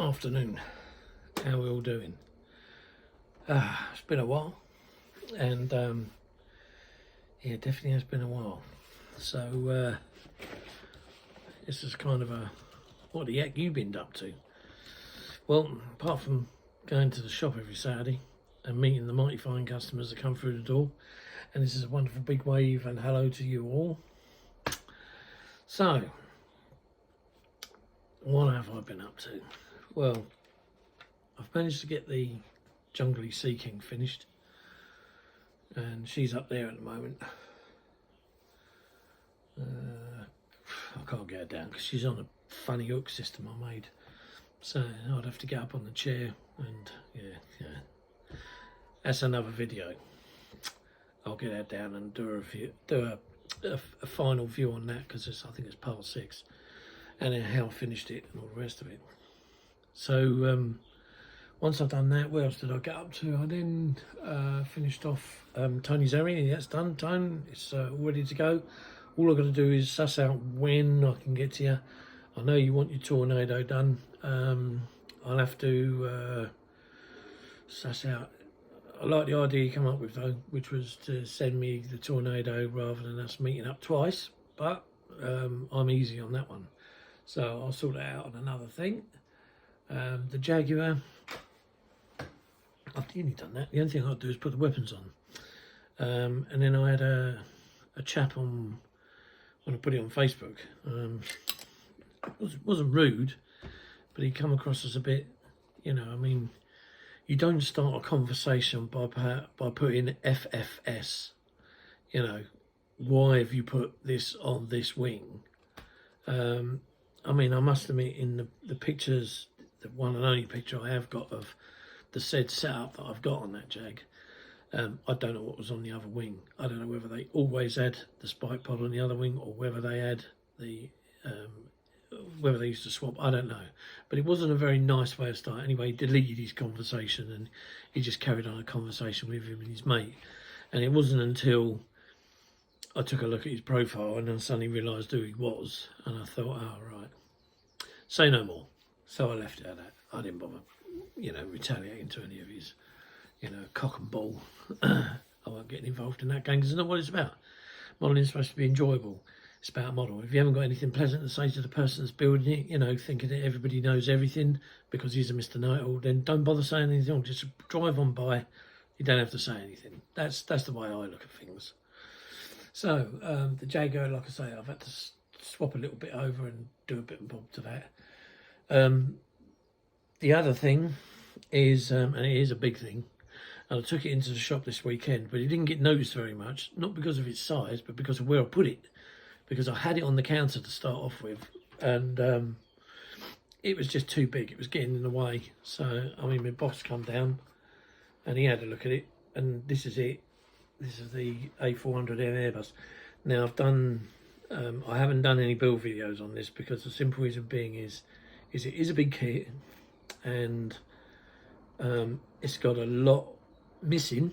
Afternoon. How are we all doing? It's been a while, and yeah, definitely has been a while. So this is kind of a what the heck you been up to? Well, apart from going to the shop every Saturday and meeting the mighty fine customers that come through the door, and this is a wonderful big wave and hello to you all. So, what have I been up to? Well, I've managed to get the Jungly Sea King finished, and she's up there at the moment. I can't get her down because she's on a funny hook system I made, so I'd have to get up on the chair, and yeah, that's another video. I'll get her down and do a final view on that, because I think it's part 6, and then how I finished it and all the rest of it. So once I've done that, what else did I get up to? I then finished off Tony's area. That's done. Tone, it's all ready to go. All I've got to do is suss out when I can get to you. I know you want your tornado done. I'll have to suss out. I like the idea you come up with though, which was to send me the tornado rather than us meeting up twice. But I'm easy on that one, so I'll sort that out on another thing. The Jaguar, I've nearly done that. The only thing I'd do is put the weapons on. And then I had a chap on, when I put it on Facebook, wasn't rude, but he come across as a bit, I mean, you don't start a conversation by putting FFS, why have you put this on this wing? I mean, I must admit, in the pictures, the one and only picture I have got of the said setup that I've got on that Jag, I don't know what was on the other wing. I don't know whether they always had the spike pod on the other wing, or whether they had the whether they used to swap. I don't know, but it wasn't a very nice way of starting. Anyway, he deleted his conversation and he just carried on a conversation with him and his mate. And it wasn't until I took a look at his profile and then suddenly realised who he was, and I thought, oh right, say no more. So I left it at that. I didn't bother, retaliating to any of his, cock and ball. I won't get involved in that game because it's not what it's about. Modelling is supposed to be enjoyable. It's about a model. If you haven't got anything pleasant to say to the person that's building it, thinking that everybody knows everything because he's a Mr. Know-it-all, then don't bother saying anything. Just drive on by. You don't have to say anything. That's the way I look at things. So the Jaguar, like I say, I've had to swap a little bit over and do a bit and bob to that. The other thing is, and it is a big thing, and I took it into the shop this weekend, but it didn't get noticed very much, not because of its size, but because of where I put it. Because I had it on the counter to start off with, and it was just too big. It was getting in the way. So, I mean, my boss come down, and he had a look at it, and this is it. This is the A400M Airbus. Now, I haven't done any build videos on this because the simple reason being is it is a big kit, and it's got a lot missing,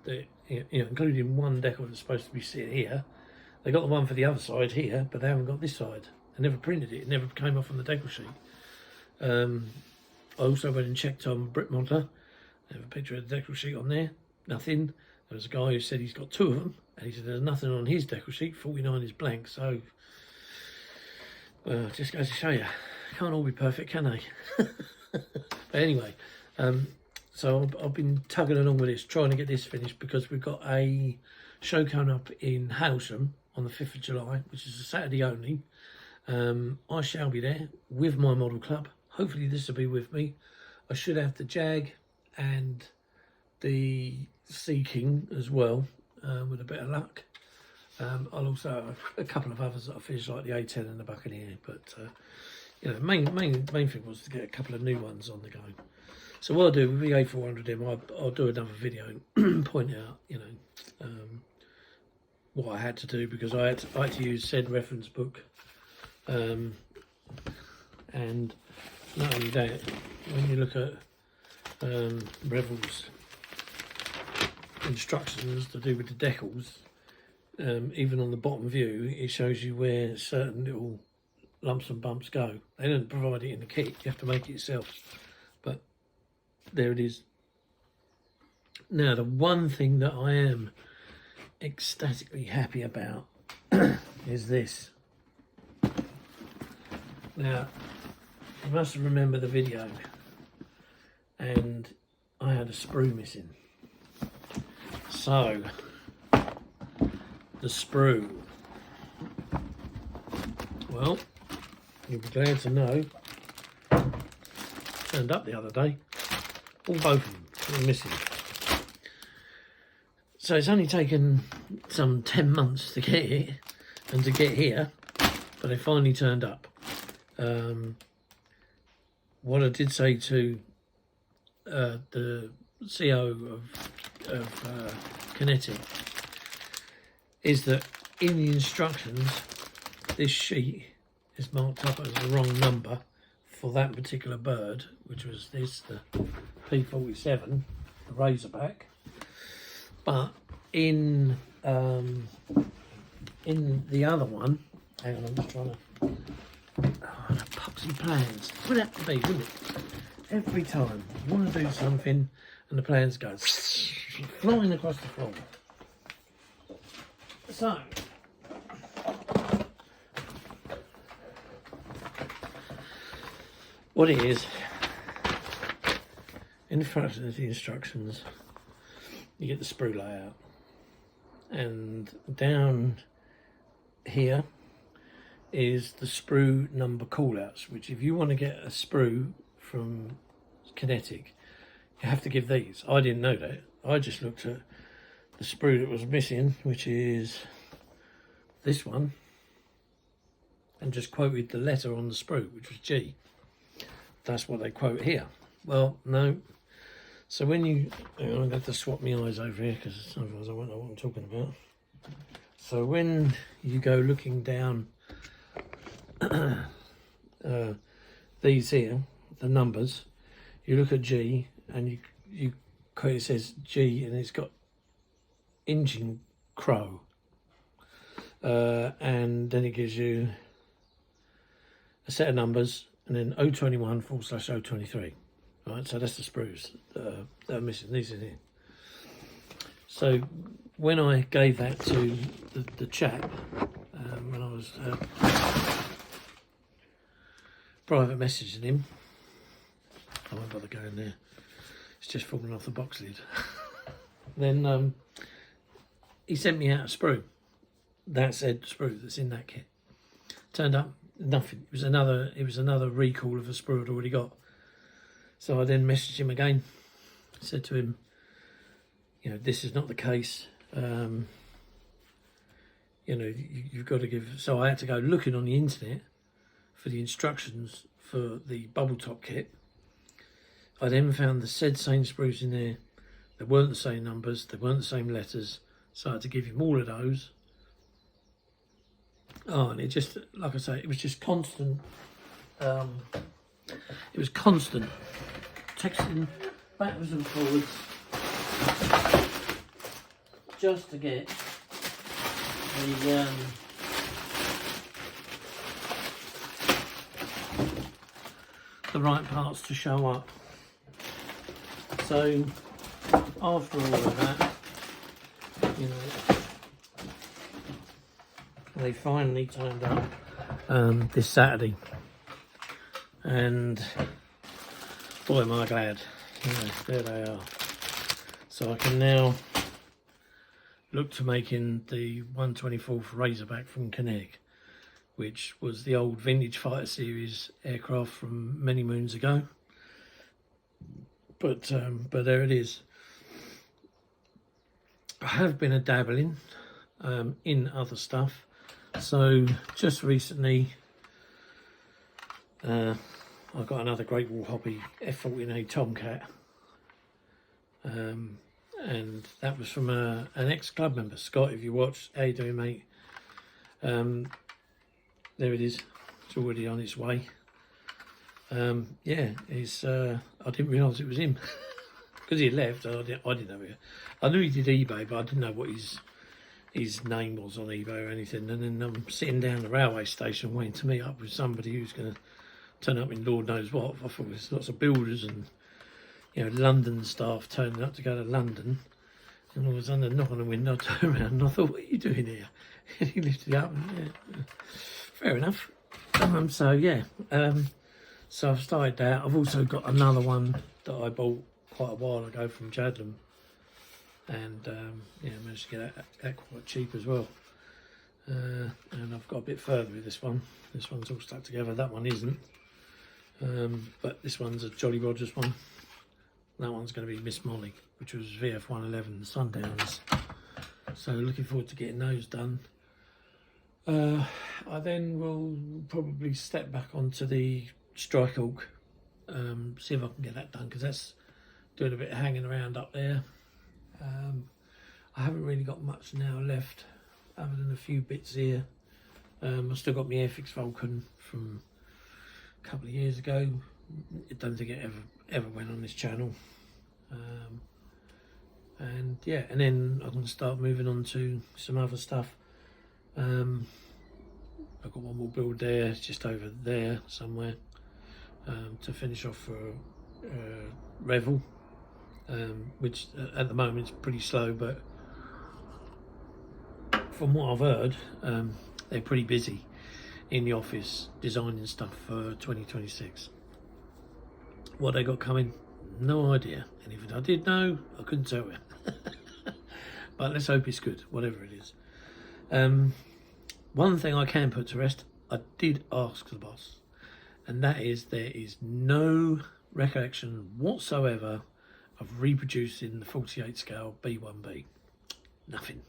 that including one decal that's supposed to be sitting here. They got the one for the other side here, but they haven't got this side. They never printed it. It never came off on the decal sheet. I also went and checked on Brick Modeler. I have a picture of the decal sheet on there. Nothing. There was a guy who said he's got 2 of them, and he said there's nothing on his decal sheet. 49 is blank. So, well, just goes to show you, can't all be perfect, can they? But anyway, so I've been tugging along with this, trying to get this finished, because we've got a show coming up in Hailsham on the 5th of July, which is a Saturday only. I shall be there with my model club. Hopefully this will be with me. I should have the Jag and the Sea King as well, with a bit of luck. I'll also have a couple of others that I finished, like the A10 and the Buccaneer, but main thing was to get a couple of new ones on the go. So what I'll do with the A400M, I'll do another video and point out, what I had to do, because I had to use said reference book, and not only that, when you look at Revell's instructions to do with the decals, even on the bottom view, it shows you where certain little lumps and bumps go. They don't provide it in the kit, you have to make it yourself. But there it is. Now, the one thing that I am ecstatically happy about is this. Now, you must remember the video, and I had a sprue missing. So, the sprue, well, you'll be glad to know, turned up the other day, both of them were missing. So it's only taken some 10 months to get it and to get here, but they finally turned up. What I did say to the CO of Kinetic is that in the instructions, this sheet is marked up as the wrong number for that particular bird, which was this, the P47, the Razorback. But in the other one, hang on, I'm just trying to, the pops and plans. It would have to be, wouldn't it? Every time you want to do something and the plans go flying across the floor. So, what it is, in front of the instructions, you get the sprue layout, and down here is the sprue number callouts, which if you want to get a sprue from Kinetic, you have to give these. I didn't know that. I just looked at the sprue that was missing, which is this one, and just quoted the letter on the sprue, which was G. That's what they quote here. Well, no. So when you, I'm going to have to swap my eyes over here because otherwise I won't know what I'm talking about. So when you go looking down these here, the numbers, you look at G and it says G and it's got Injun Crow, and then it gives you a set of numbers and then 021/023. Right, so that's the sprues that are missing. These are here. So when I gave that to the chap, when I was private messaging him, I won't bother going there. It's just falling off the box lid. Then he sent me out a sprue. That said sprue that's in that kit. Turned up nothing. It was another recall of a sprue I'd already got. So I then messaged him again. Said to him, you know, this is not the case. You know, you've got to give. So I had to go looking on the internet for the instructions for the bubble top kit. I then found the said same sprues in there. They weren't the same numbers. They weren't the same letters. So I had to give him all of those. Oh, and it just, like I say, it was just constant. It was constant texting backwards and forwards just to get the right parts to show up. So after all of that, you know, they finally turned up this Saturday, and boy am I glad, you know, there they are. So I can now look to making the 124th Razorback from Kinetic, which was the old vintage fighter series aircraft from many moons ago. But there it is. I have been a dabbling in other stuff. So just recently, I got another Great Wall Hobby F-14A Tomcat, and that was from an ex-club member. Scott, if you watch, how you doing, mate? There it is. It's already on its way. Yeah, it's. I didn't realise it was him because he had left. I didn't know it. I knew he did eBay, but I didn't know what his his name was on eBay or anything. And then I'm sitting down the railway station waiting to meet up with somebody who's going to turn up in Lord knows what. I thought there's lots of builders and, you know, London staff turning up to go to London. And all of a sudden, a knock on the window, I turned around and I thought, what are you doing here? And he lifted it up and, yeah, fair enough. So, yeah, so I've started that. I've also got another one that I bought quite a while ago from Jadlam. And, yeah, I managed to get that quite cheap as well. And I've got a bit further with this one. This one's all stuck together. That one isn't. But this one's a Jolly Rogers one. That one's going to be Miss Molly, which was VF 111 Sundowns. So looking forward to getting those done. I then will probably step back onto the Strike Hawk, see if I can get that done, because that's doing a bit of hanging around up there. I haven't really got much now left, other than a few bits here. I've still got my Airfix Vulcan from a couple of years ago. I don't think it ever went on this channel. And yeah, and then I'm going to start moving on to some other stuff. I've got one more build there, just over there somewhere, to finish off for Revel, which at the moment is pretty slow, but from what I've heard, they're pretty busy in the office designing stuff for 2026. What they got coming, no idea. And if I did know, I couldn't tell you. But let's hope it's good, whatever it is. One thing I can put to rest, I did ask the boss, and that is there is no recollection whatsoever of reproducing the 48 scale B1B. Nothing.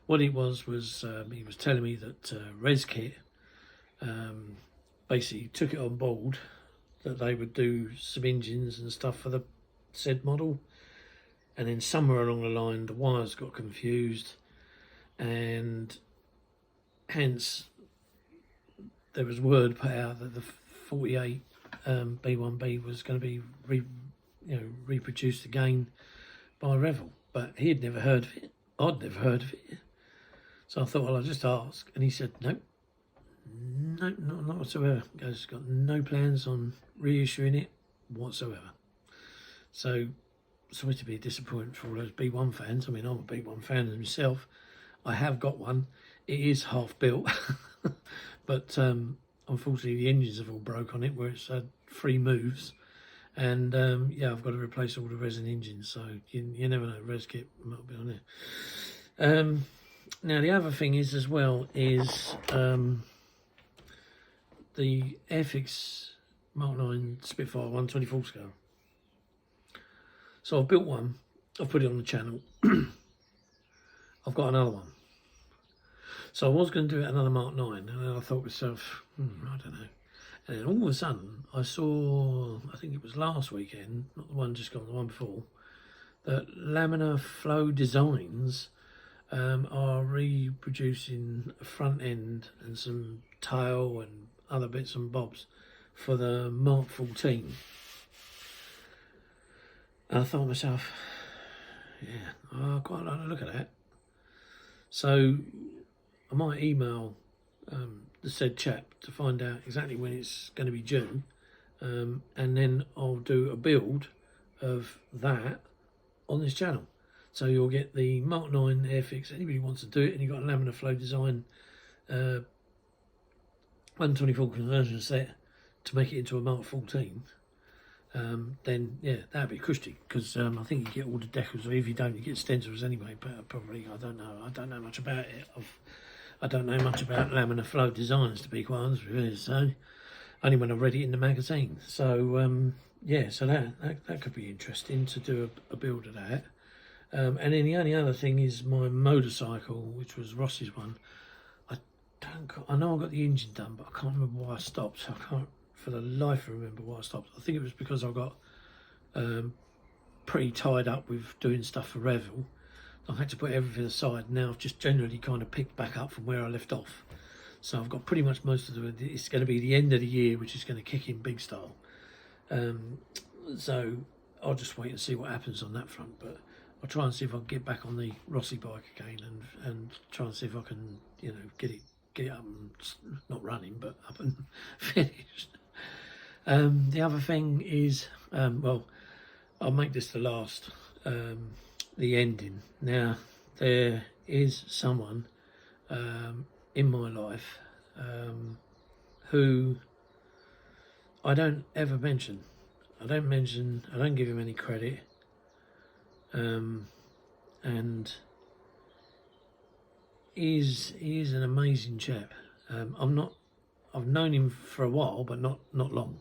What it was he was telling me that ResKit basically took it on board that they would do some engines and stuff for the said model, and then somewhere along the line the wires got confused, and hence there was word put out that the 48 B1B was going to be reproduced again by Revel, but he had never heard of it. I'd never heard of it. So I thought, well, I'll just ask. And he said, nope, not whatsoever. He goes, got no plans on reissuing it whatsoever. So, sorry to be a disappointment for all those B1 fans. I mean, I'm a B1 fan myself. I have got one. It is half built. But unfortunately, the engines have all broke on it, where it's had 3 moves. And yeah, I've got to replace all the resin engines. So, you never know, ResKit might be on there. Now the other thing is as well is the Airfix Mark 9 Spitfire 124 scale. So I've built one, I've put it on the channel. I've got another one. So I was going to do it another Mark 9, and then I thought to myself, I don't know. And then all of a sudden I saw, I think it was last weekend, not the one just gone, the one before, that Laminar Flow Designs are reproducing a front end and some tail and other bits and bobs for the Mark 14. And I thought to myself, yeah, I quite like to look at that. So I might email the said chap to find out exactly when it's going to be due, and then I'll do a build of that on this channel. So you'll get the Mark 9 Airfix. Anybody who wants to do it, and you've got a Laminar Flow Design 124 conversion set to make it into a Mark 14, then yeah, that'd be cushy, because I think you get all the decals, or if you don't, you get stencils anyway. But probably, I don't know much about it. I don't know much about Laminar Flow Designs, to be quite honest with you. So only when I read it in the magazine. So yeah, so that could be interesting to do a build of that. And then the only other thing is my motorcycle, which was Ross's one. I know I got the engine done, but I can't remember why I stopped. I can't for the life remember why I stopped. I think it was because I got pretty tied up with doing stuff for Revel. I've had to put everything aside. Now I've just generally kind of picked back up from where I left off. So I've got pretty much most of it's going to be the end of the year, which is going to kick in big style. So I'll just wait and see what happens on that front. But I'll try and see if I can get back on the Rossi bike again and try and see if I can, you know, get it up and not running, but up and finished. The other thing is, well, I'll make this the last, the ending. Now, there is someone in my life who I don't ever mention. I don't give him any credit. And he's an amazing chap. I've known him for a while, but not long.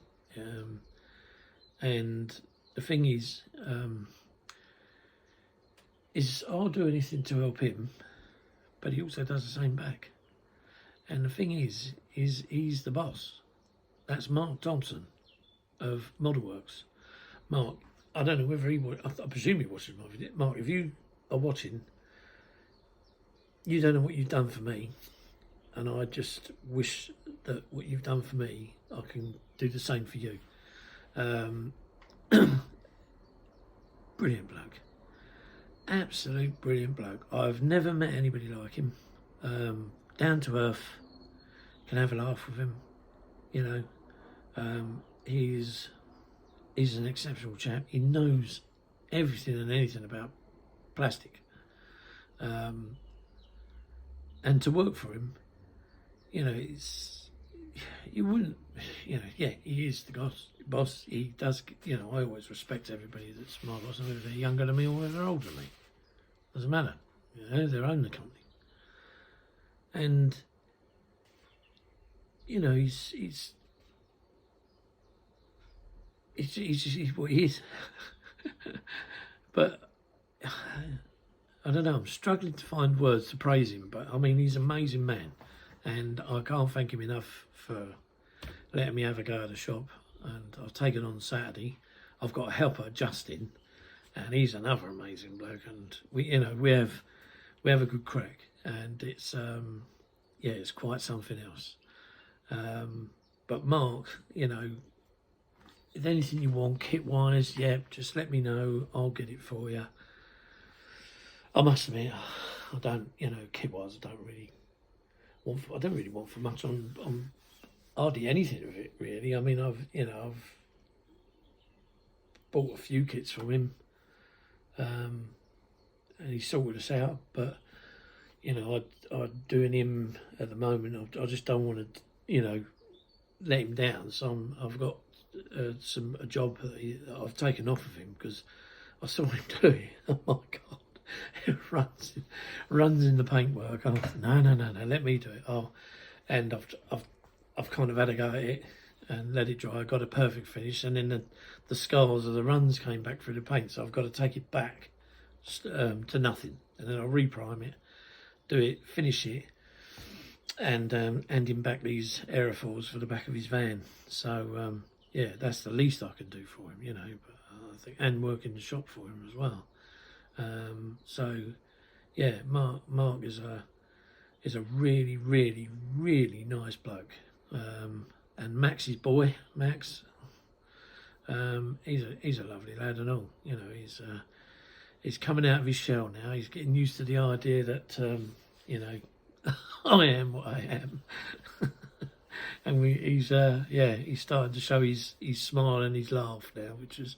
And the thing is I'll do anything to help him, but he also does the same back. And the thing is he's the boss. That's Mark Thompson of Modelworks. Mark, I don't know whether I presume he watches my video. Mark, if you are watching, you don't know what you've done for me, and I just wish that what you've done for me, I can do the same for you. Brilliant bloke. Absolute brilliant bloke. I've never met anybody like him. Down to earth, can have a laugh with him, you know. He's an exceptional chap. He knows everything and anything about plastic. And to work for him, you know, you wouldn't, you know, yeah, he is the boss. He does, you know, I always respect everybody that's my boss, whether they're younger than me or whether they're older than me. Doesn't matter. You know, they own the company. And, you know, he's what he is. But I don't know, I'm struggling to find words to praise him, but I mean, he's an amazing man, and I can't thank him enough for letting me have a go at the shop. And I've taken on Saturday. I've got a helper, Justin, and he's another amazing bloke, and we have a good crack, and it's yeah, it's quite something else. But Mark, you know, if anything you want kit wise, yeah, just let me know, I'll get it for you. I must admit, I don't, you know, kit wise, I don't really want for much on hardly anything of it really. I mean, I've bought a few kits from him, and he sorted us out, but you know, I'm doing him at the moment. I just don't want to, you know, let him down. So I've got a job that I've taken off of him because I saw him do it. Oh my God, it runs in the paintwork. Oh, no, let me do it. Oh, and I've kind of had a go at it and let it dry. I got a perfect finish, and then the scars of the runs came back through the paint, so I've got to take it back to nothing, and then I'll reprime it, do it, finish it, and hand him back these aerofoils for the back of his van. So yeah, that's the least I can do for him, you know. But I think, and work in the shop for him as well. So yeah, Mark is a really, really, really nice bloke. And Max's boy, Max, he's a lovely lad and all. You know, he's coming out of his shell now. He's getting used to the idea that you know, I am what I am. And he's starting to show his smile and his laugh now, which is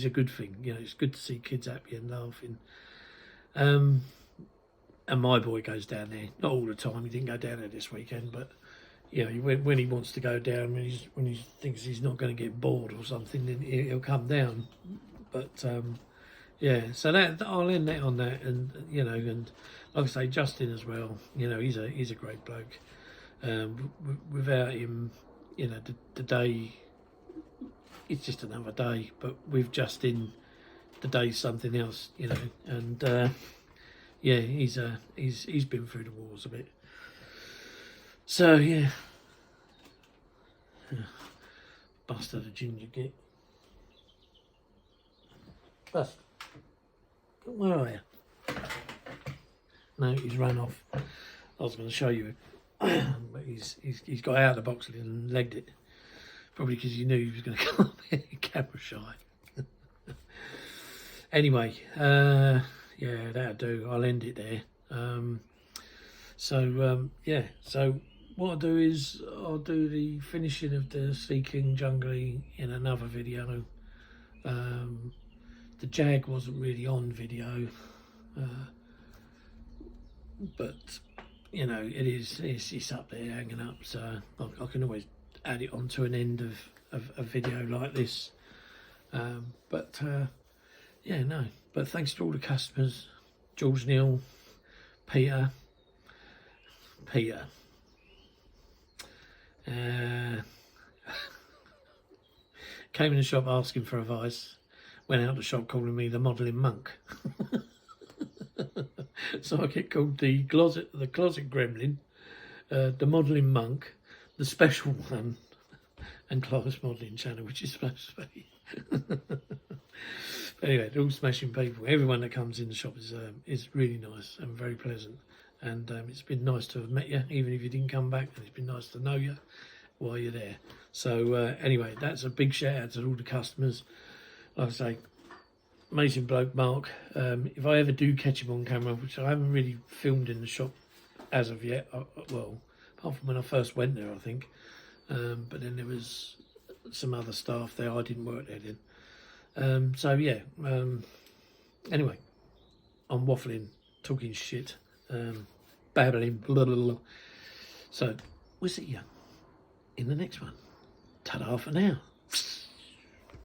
a good thing. You know, it's good to see kids happy and laughing. And my boy goes down there, not all the time. He didn't go down there this weekend, but you know, when he wants to go down, when he thinks he's not going to get bored or something, then he'll come down. But yeah, so that I'll end that on that, and you know, and like I say, Justin as well. You know, he's a great bloke. Without him, you know, the day, it's just another day. But with Justin, the day's something else. You know, and yeah, he's been through the wars a bit. So yeah, Buster the ginger git. Buster, where are you? No, he's run off. I was going to show you, but he's got out of the box and legged it. Probably because he knew he was going to come here camera shy. Anyway, yeah, that'll do. I'll end it there. Yeah, so what I'll do is I'll do the finishing of the Sea King Jungly in another video. The Jag wasn't really on video, but you know, it's up there hanging up, so I can always add it onto an end of a video like this. Yeah, no, but thanks to all the customers, George Neal, Peter, came in the shop asking for advice, went out the shop calling me the modelling monk. So I get called the closet gremlin, the modelling monk, the special one, and Clive's modelling channel, which is supposed to be. Anyway, they're all smashing people. Everyone that comes in the shop is really nice and very pleasant, and it's been nice to have met you, even if you didn't come back, and it's been nice to know you while you're there. So anyway, that's a big shout out to all the customers. Like I say, amazing bloke Mark. If I ever do catch him on camera, which I haven't really filmed in the shop as of yet, well, apart from when I first went there, I think, but then there was some other staff there. I didn't work there then. So yeah, anyway, I'm waffling, talking shit, babbling, blah, blah, blah. So we'll see you in the next one. Ta-da for now.